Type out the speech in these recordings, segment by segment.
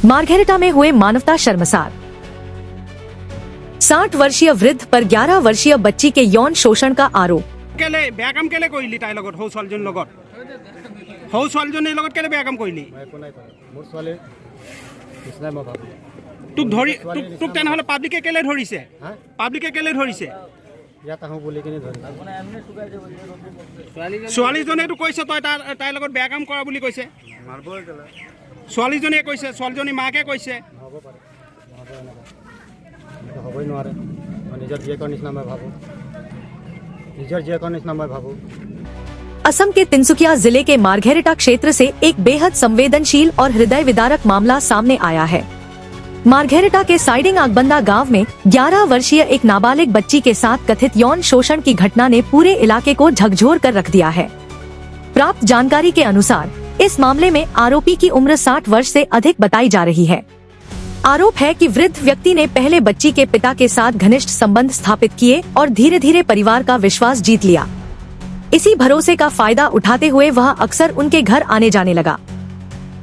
Margherita में हुए मानवता शर्मसार। 60 वर्षीय वृद्ध पर 11 वर्षीय बच्ची के यौन शोषण का आरोप। केले बेया काम केले कइली ताई লগত হৌ ছোৱালীজনীৰ লগত হৌ ছোৱালীজনীৰ লগত কেলে বেয়া কাম কইলি মই একো নাই কৰা মোৰ ছোৱালী কিছনা মই ভাবি তোক ধৰি তোক তেনেহলে পাব্লিকে কেলে ধৰিছে পাব্লিকে কেলে ধৰিছে ইয়াত আহো বুলি কিনে ধৰি ছোৱালীজনীয়ে তো কৈছে তই তাই লগত বেয়া কাম কৰা বুলি কৈছে মাৰবই কেলে ছোৱালীজনীয়ে কৈছে ছোৱালীজনী মাকে কৈছে হ'ব পাৰে হ'বই নোৱাৰে মই নিজৰ জীয়েকৰ নিচিনা মই ভাবো असम के तिनसुकिया जिले के मार्घेरिटा क्षेत्र से एक बेहद संवेदनशील और हृदय विदारक मामला सामने आया है। मार्घेरिटा के साइडिंग आगबंदा गांव में 11 वर्षीय एक नाबालिग बच्ची के साथ कथित यौन शोषण की घटना ने पूरे इलाके को झकझोर कर रख दिया है। प्राप्त जानकारी के अनुसार इस मामले में आरोपी की उम्र 60 वर्ष से अधिक बताई जा रही है। आरोप है कि वृद्ध व्यक्ति ने पहले बच्ची के पिता के साथ घनिष्ठ संबंध स्थापित किए और धीरे धीरे परिवार का विश्वास जीत लिया। इसी भरोसे का फायदा उठाते हुए वह अक्सर उनके घर आने जाने लगा।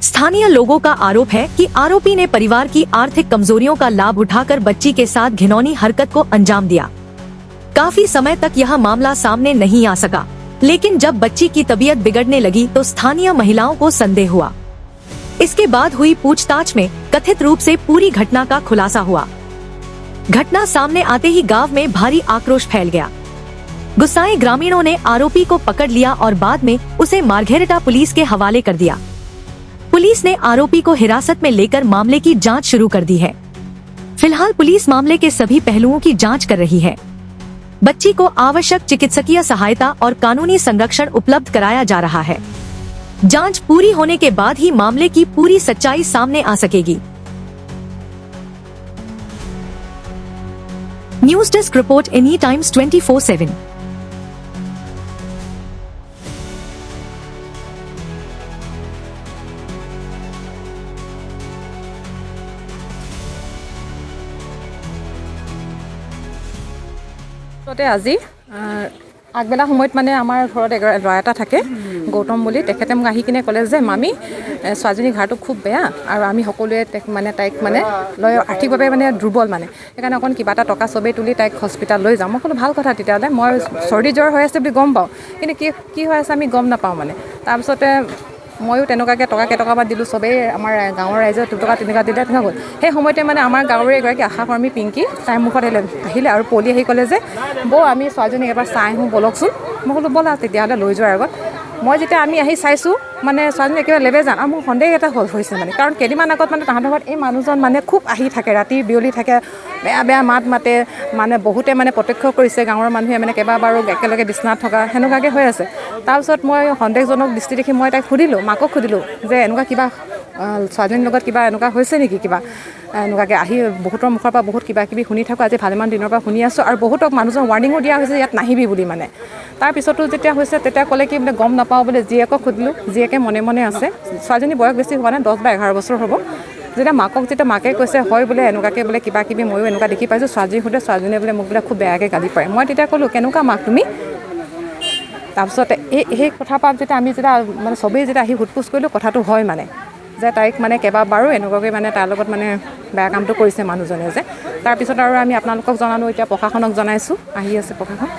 स्थानीय लोगों का आरोप है कि आरोपी ने परिवार की आर्थिक कमजोरियों का लाभ उठाकर बच्ची के साथ घिनौनी हरकत को अंजाम दिया। काफी समय तक यह मामला सामने नहीं आ सका, लेकिन जब बच्ची की तबीयत बिगड़ने लगी तो स्थानीय महिलाओं को संदेह हुआ। इसके बाद हुई पूछताछ में कथित रूप से पूरी घटना का खुलासा हुआ। घटना सामने आते ही गांव में भारी आक्रोश फैल गया। गुस्साए ग्रामीणों ने आरोपी को पकड़ लिया और बाद में उसे मार्घेरिटा पुलिस के हवाले कर दिया। पुलिस ने आरोपी को हिरासत में लेकर मामले की जांच शुरू कर दी है। फिलहाल पुलिस मामले के सभी पहलुओं की जांच कर रही है। बच्ची को आवश्यक चिकित्सकीय सहायता और कानूनी संरक्षण उपलब्ध कराया जा रहा है। जांच पूरी होने के बाद ही मामले की पूरी सच्चाई सामने आ सकेगी। News desk report any times 24/7। আজি আগবেলা সময়ত মানে আমাৰ ঘৰত ল'ৰা এটা থাকে গৌতম বুলি, তেখেতে মোক আহি কিনে ক'লে যে মামী ছোৱালীজনীৰ ঘৰটো খুব বেয়া আৰু আমি সকলোৱে তাইক মানে লৈ আৰ্থিকভাৱে মানে দুৰ্বল, মানে সেইকাৰণে অকণ কিবা এটা টকা চবেই তুলি তাইক হস্পিটেল লৈ যাওঁ। মই ক'লো ভাল কথা, তেতিয়াহ'লে মই চৰ্দি জ্বৰ হৈ আছে বুলি গম পাওঁ, কিন্তু কি হৈ আছে আমি গম নাপাওঁ মানে। তাৰপিছতে ময়ো তেনেকুৱাকৈ কেইটকামান দিলোঁ, চবেই আমাৰ গাঁৱৰ ৰাইজে 2 টকা 3 টকা দিলে, তেনেকুৱা গ'ল। সেই সময়তে মানে আমাৰ গাঁৱৰে এগৰাকী আশাকৰ্মী পিংকি তাইৰ মুখত আহিলে আৰু পলি আহি ক'লে যে বৌ আমি ছোৱালীজনীক এবাৰ চাই আহোঁ ব'লকচোন। মই ক'লোঁ ব'লা তেতিয়াহ'লে লৈ যোৱাৰ আগত। মই যেতিয়া আমি আহি চাইছোঁ মানে ছোৱালীজনী একেবাৰে লেবেজান, আৰু মোৰ সন্দেহ এটা হৈছে মানে, কাৰণ কেইদিনমান আগত মানে তাহাঁতৰ ঘৰত এই মানুহজন মানে খুব আহি থাকে, ৰাতি বিয়লি থাকে, বেয়া মাত মাতে, মানে বহুতে মানে প্ৰত্যক্ষ কৰিছে গাঁৱৰ মানুহে, মানে কেইবাবাৰো একেলগে বিচনাত থকা সেনেকুৱাকৈ হৈ আছে। তাৰপিছত মই সন্দেহজনক দৃষ্টি দেখি মই তাইক সুধিলোঁ, মাকক সুধিলোঁ যে এনেকুৱা কিবা ছোৱালীজনীৰ লগত কিবা এনেকুৱা হৈছে নেকি, কিবা এনেকুৱাকৈ আহি বহুতৰ মুখৰ পৰা বহুত কিবা কিবি শুনি থাকোঁ, আজি ভালেমান দিনৰ পৰা শুনি আছোঁ, আৰু বহুতক মানুহজন ৱাৰ্ণিঙো দিয়া হৈছে ইয়াত নাহিবি বুলি মানে। তাৰপিছতো যেতিয়া হৈছে তেতিয়া ক'লে কি বোলে গম নাপাওঁ বোলে। জীয়েকক সুধিলোঁ, জীয়েকে মনে মনে আছে, ছোৱালীজনী বয়স বেছি হোৱা নাই, 10 বা 11 বছৰ হ'ব। যেতিয়া মাকে কৈছে হয় বোলে এনেকুৱাকৈ বোলে কিবা কিবি ময়ো এনেকুৱা দেখি পাইছোঁ, ছোৱালীজনী সোধে, ছোৱালীজনীয়ে বোলে মোক বোলে খুব বেয়াকৈ গালি পাৰে। মই তেতিয়া ক'লোঁ কেনেকুৱা মাক তুমি? তাৰপিছতে সেই কথাৰ পৰা যেতিয়া আমি মানে চবেই যেতিয়া আহি সোধ পোছ কৰিলোঁ, কথাটো হয় মানে যে তাইক মানে কেইবাবাৰো এনেকুৱাকৈ মানে তাৰ লগত মানে বেয়া কামটো কৰিছে মানুহজনে যে। তাৰপিছত আৰু আমি আপোনালোকক জনালোঁ, এতিয়া প্ৰশাসনক জনাইছোঁ, আহি আছে প্ৰশাসন।